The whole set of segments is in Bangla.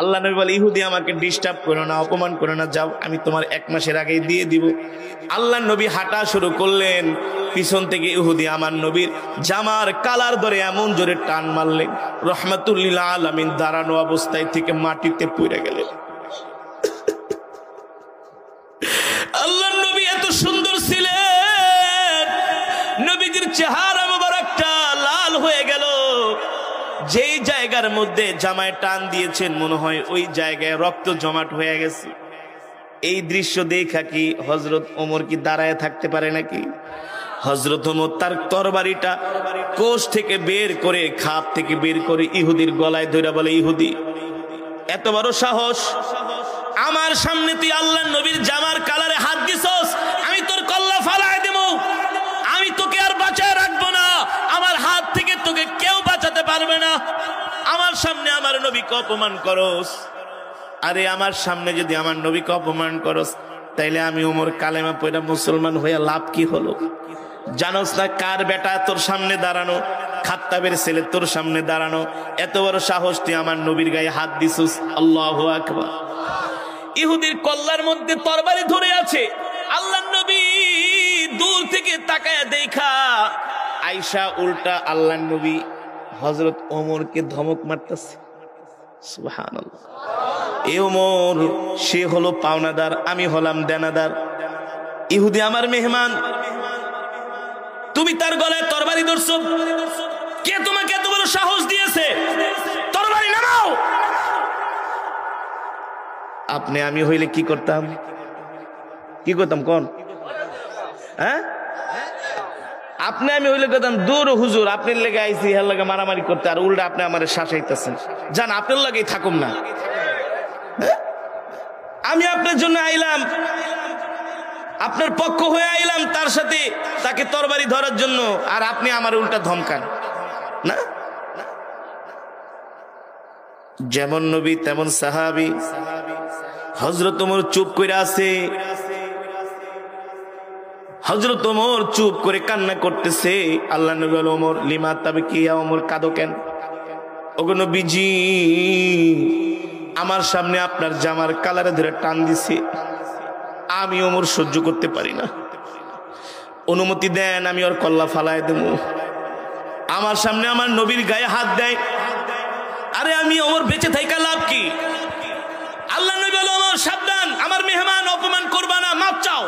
আল্লাহ নবী বলে, ইহুদি আমাকে ডিস্টার্ব করো না, অপমান করো না, যাও, আমি তোমার 1 মাসের আগেই দিয়ে দিব। আল্লাহ নবী হাঁটা শুরু করলেন, পিছন থেকে ইহুদি আমার নবীর জামার কালার ধরে এমন জোরে টান মারলেন, রহমাতুল্লিল আলামিন দাঁড়ানো অবস্থায় থেকে মাটিতে পড়ে গেলেন। আল্লাহ নবী এত সুন্দর ছিলেন, নবীজির চেহারা মোবারকটা লাল হয়ে গেল। যেই জায়গার মধ্যে জামায় টান দিয়েছেন মনে হয় ওই জায়গায় রক্ত জমাট হয়ে গেছে। এই দৃশ্য দেখা কি হযরত ওমর কি দাঁড়ায় থাকতে পারে নাকি? হযরত ওমর তার তরবারিটা কোষ থেকে বের করে, খাপ থেকে বের করে ইহুদির গলায় ধরে বলে, ইহুদি এত বড় সাহস, আমার সামনে তুই আল্লাহর নবীর জামার কালারে হাত দিছস, আমি তোর কল্লা ফালায় দেব, আমি তোকে আর বাঁচায় রাখবো না, আমার হাত থেকে তোকে কেউ বাঁচাতে পারবে না। আমার সামনে আমার নবীকে অপমান করস, আরে আমার সামনে যদি আমার নবীকে অপমান করস তাইলে আমি ওমর কালেমা পড়া মুসলমান হয়ে লাভ কি হলো? জানোস না কার বেটা তোর সামনে দাঁড়ানো? খাত্তাবের ছেলে তোর সামনে দাঁড়ানো, এত বড় সাহস তুই আমার নবীর গায়ে হাত দিছস। আল্লাহু আকবার। ইহুদির কল্লার মধ্যে তরবারি ধরে আছে, আল্লাহর নবী দূর থেকে তাকায় দেখা আয়েশা উল্টা আল্লাহর নবী হযরত ওমরকে ধমক মারতেছে। সুবহানাল্লাহ। এ ওমর, সে হলো পাওনাদার, আমি হলাম দেনাদার। ইহুদি আমার মেহমান, তুমি তার গলায় তরবারি ধরছো, কে তোমাকে এত বড় সাহস দিয়েছে? তরবারি নামাও। আপনি আমি হইলে কি করতাম? কি করতাম কোন? হ্যাঁ, আপনি আমি হইলে করতাম, দূর হুজুর আপনার লেগে আইছি, হের লাগে মারামারি করতে, আর উল্টা আপনি আমার শাসাইতেছেন, জান আপনার লাগেই থাকুম না। আমি আপনার জন্য আইলাম, আপনার পক্ষ হয়ে আইলাম, তার সাথে তাকে তরবারি ধরার জন্য, আর আপনি আমার উল্টা ধমকান না। যেমন নবী তেমন সাহাবী। হযরত ওমর চুপ করে আছে, হযরত ওমর চুপ করে কান্না করতেছে। আল্লাহ নবী বলেন, ওমর লিমা তাবকিয়া, ওমর কাঁদো কেন? ওগো নবীজি, আমার সামনে আপনার জামার কালারে ধরে টান দিছে, আমি ওমর সহ্য করতে পারি না, অনুমতি দেন আমি ওর কল্লা ফালায় দেব। আমার সামনে আমার নবীর গায়ে হাত দেয়, আরে আমি ওমর বেঁচে থাকা লাভ কি? আল্লাহ নবী বলেন, ওমর সাবধান, আমার মেহমান অপমান করবা না, মাপ চাও।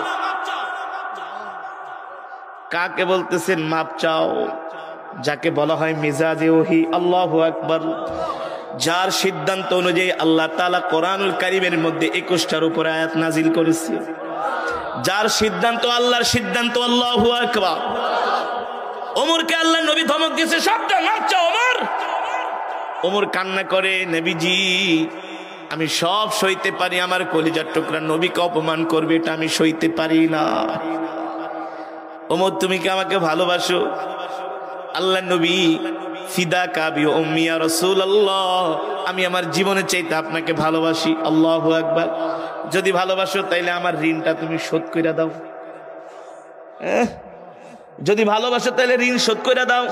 কাকে বলতেছেন মাপ চাও? যাকে বলা হয় মিজাজে ওহী। আল্লাহু আকবার। যার সিদ্ধান্ত অনুযায়ী আল্লাহ তাআলা কোরআনুল কারীমের মধ্যে 21টার উপরে আয়াত নাজিল করেছে, যার সিদ্ধান্ত আল্লাহর সিদ্ধান্ত। আল্লাহু আকবার। ওমরকে আল্লাহ নবী ধমক দিয়েছে, সাবধান, মাপ চাও ওমর। ওমর কান্না করে, নবীজি আমি সব সইতে পারি, আমার কলিজার টুকরা নবীকে অপমান করবে এটা আমি সইতে পারি না। ওমর তুমি কি আমাকে ভালোবাসো? আল্লাহ নবী, ফিদাকা বি উম্মি ইয়া রাসূলুল্লাহ, আমি আমার জীবনের চাইতে আপনাকে ভালোবাসি। আল্লাহু আকবার। যদি ভালোবাসো তাইলে আমার ঋণটা তুমি শোধ কইরা দাও। যদি ভালোবাসো তাইলে ঋণ শোধ কইরা দাও।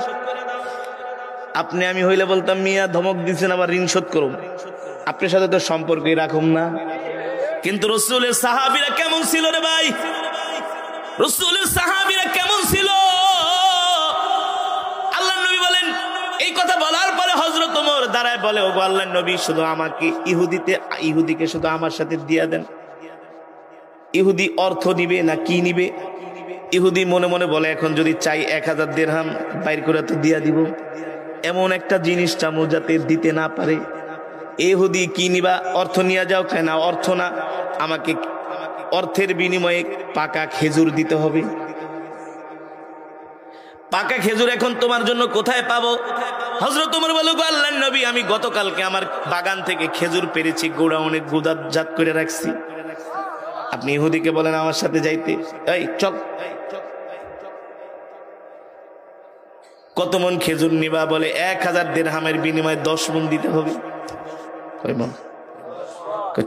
আপনি আমি হইলে বলতাম, মিয়া ধমক দিছেন আবার ঋণ শোধ করুন, আপনার সাথে তো সম্পর্কই রাখুম না। কিন্তু রাসূলের সাহাবীরা কেমন ছিল রে ভাই? রাসূলের সাহাবীরা কেমন ছিল? আল্লাহর নবী বলেন, এই কথা বলার পরে হযরত ওমর দাঁড়ায় বলে, ওগো আল্লাহর নবী, শুধু আমাকে ইহুদিকে শুধু আমার সাথে দিয়া দেন। ইহুদি অর্থ নিবে না কি নিবে? ইহুদি মনে মনে বলে, এখন যদি চাই 1000 দিরহাম বাইর করে তো দিয়া দিব, এমন একটা জিনিসটা যাতে দিতে না পারে। ইহুদি কি নিবা? অর্থ নিয়ে যাও। কেন অর্থ না, আমাকে অর্থের বিনিময়ে পাকা খেজুর দিতে হবে। পাকা খেজুর এখন তোমার জন্য কোথায় পাবো? হযরত ওমর বলে, গো আল্লাহর নবী, আমি গতকালকে আমার বাগান থেকে খেজুর পেরেছি, গোডাউনে গুদাজাত করে রাখছি। আপনি ইহুদিকে বলেন আমার সাথে যাইতে, এই চল। কত মন খেজুর নিবা? বলে 1000 দিরহামের বিনিময়ে 10 মন দিতে হবে।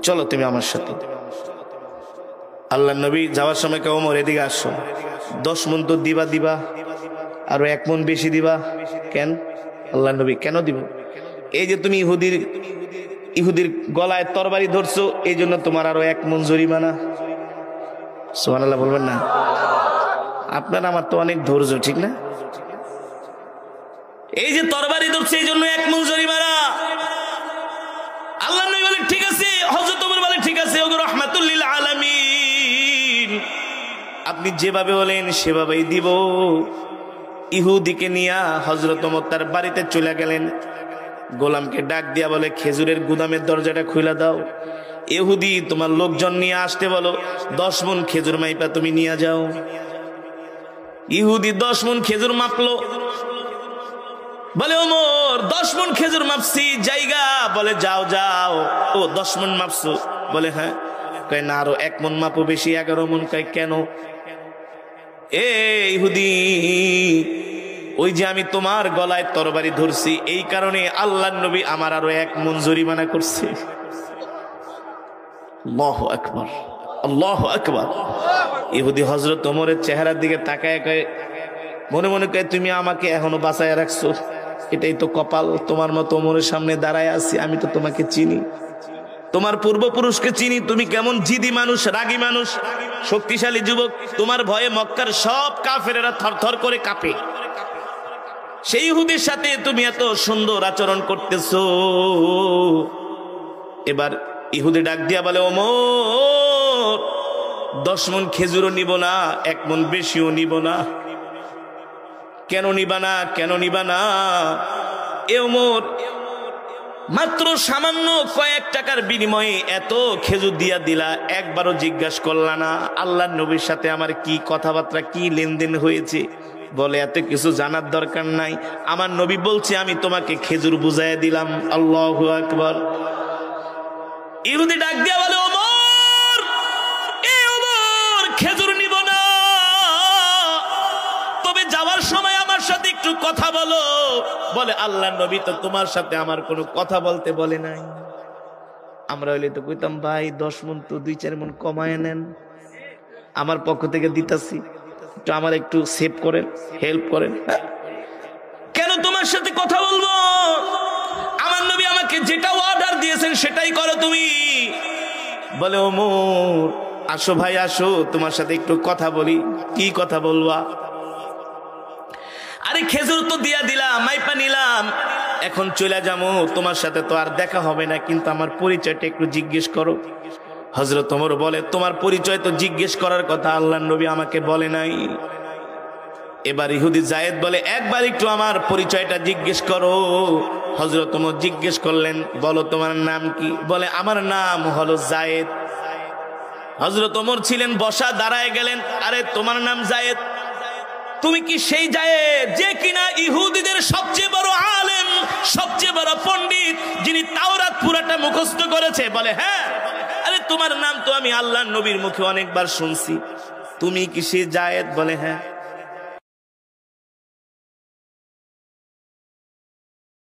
চলো তুমি আমার সাথে। আল্লাহর নবী যাওয়ার সময় কে, ওমর এদিকে আসো, 10 মন তো দিবা, আরো 1 মন বেশি দিবা। কেন? আল্লাহর নবী, কেন দিব? এই যে তুমি ইহুদির ইহুদির গলায় তরবারি ধরছো, এই জন্য তোমার আরো 1 মণ জরিমানা। সুবহানাল্লাহ বলবেন না? আপনার আমার তো অনেক ধৈর্য, ঠিক না? এই যে তরবারি ধরছে এই জন্য 1 মণ জরিমানা। আল্লাহ নবী বলে ঠিক আছে, হযরত ওমর বলে ঠিক আছে, ওগো রাহমাতুল লিল আলামিন, আপনি যেভাবে বলেন সেভাবেই দিব। ইহুদিকে নিয়ে হযরত ওমর তার বাড়িতে চলে গেলেন। গোলামকে ডাক দিয়া বলে খেজুরের গুদামের দরজাটা খুলে দাও। ইহুদি তোমার লোকজন নিয়ে আসতে বলো, 10 মণ খেজুর মাইপা তুমি নিয়ে যাও। ইহুদি 10 মণ খেজুর মাপলো। বলে ওমর 10 মণ খেজুর মাপছি, জায়গা। বলে যাও যাও। ও 10 মণ মাপছো? বলে হ্যাঁ। কয় না আরো 1 মণ মাপো বেশি, 11 মণ। কয় কেন? এ ইহুদি, ওই যে আমি তোমার গলায় তরবারি ধরছি, এই কারণে আল্লাহর নবী আমার আরো 1 মণ জরিমানা করছে। আল্লাহু আকবার, আল্লাহু আকবার। ইহুদি হযরত ওমরের চেহারার দিকে তাকায় কয়, মনে মনে কয় তুমি আমাকে এখনো বাঁচায় রাখছো, এটাই তো কপাল। তোমার মতো ওমরের সামনে দাঁড়ায় আছি, আমি তো তোমাকে চিনি, তোমার পূর্বপুরুষকে চিনি। তুমি কেমন জিদি মানুষ, রাগী মানুষ, শক্তিশালী যুবক। তোমার ভয়ে মক্কার সব কাফেরেরা থরথর করে কাঁপে। সেই ইহুদির সাথে তুমি এত সুন্দর আচরণ করতেছো। এবার ইহুদি ডাক দিয়া বলে ওমর 10 মণ খেজুরও নিব না, 1 মণ বেশিও নিব না। কেন নিবা না? কেন নিবা না? এ ওমর, মাত্র সামান্য কয়েক টাকার বিনিময়ে এত খেজুর দিয়া দিলা, একবারও জিজ্ঞাসা করলা না আল্লাহর নবীর সাথে আমার কি কথাবার্তা, কি লেনদেন হয়েছে? বলে এত কিছু জানার দরকার নাই, আমার নবী বলছে আমি তোমাকে খেজুর বুঝাইয়া দিলাম। আল্লাহু আকবার। ইহুদি ডাক দিয়া বলে ওমর, এ ওমর, খেজুর নিব না, তবে যাওয়ার সময় আমার সাথে একটু কথা বলো। বলে আল্লাহর নবী তো তোমার সাথে আমার কোনো কথা বলতে বলে নাই। আমরা হইলে তো কইতাম ভাই 10 মণ তো 2-4 মণ কমায় নেন, আমার পক্ষ থেকে দিতাছি, একটু আমার একটু সেভ করেন, হেল্প করেন। কেন তোমার সাথে কথা বলবো? আমার নবী আমাকে যেটা অর্ডার দিয়েছেন সেটাই করো তুমি। বলে ওমর আসো ভাই আসো, তোমার সাথে একটু কথা বলি। কি কথা বলবা? আরে খেজুর তো দিয়া দিলাম, মাইপা নিলাম, এখন চলে যাবো, তোমার সাথে তো আর দেখা হবে না, কিন্তু আমার পরিচয়টা একটু জিজ্ঞেস করো। হযরত ওমর বলে তোমার পরিচয় তো জিজ্ঞেস করার কথা আল্লাহর নবী আমাকে বলে নাই। এবার ইহুদি যায়েদ বলে একবার একটু আমার পরিচয়টা জিজ্ঞেস করো। হযরত ওমর জিজ্ঞেস করলেন, বলো তোমার নাম কি? বলে আমার নাম হলো যায়েদ। হযরত ওমর ছিলেন বসা, দাঁড়ায় গেলেন, আরে তোমার নাম যায়েদ? তুমি কি সেই যায়েদ যে কিনা ইহুদিদের সবচেয়ে বড় আলেম, সবচেয়ে বড় পণ্ডিত, যিনি তাওরাত পুরাটা মুখস্থ করেছে? বলে হ্যাঁ। আরে তোমার নাম তো আমি আল্লাহর নবীর মুখে অনেকবার শুনছি, তুমি কি সেই যায়েদ? বলে হ্যাঁ।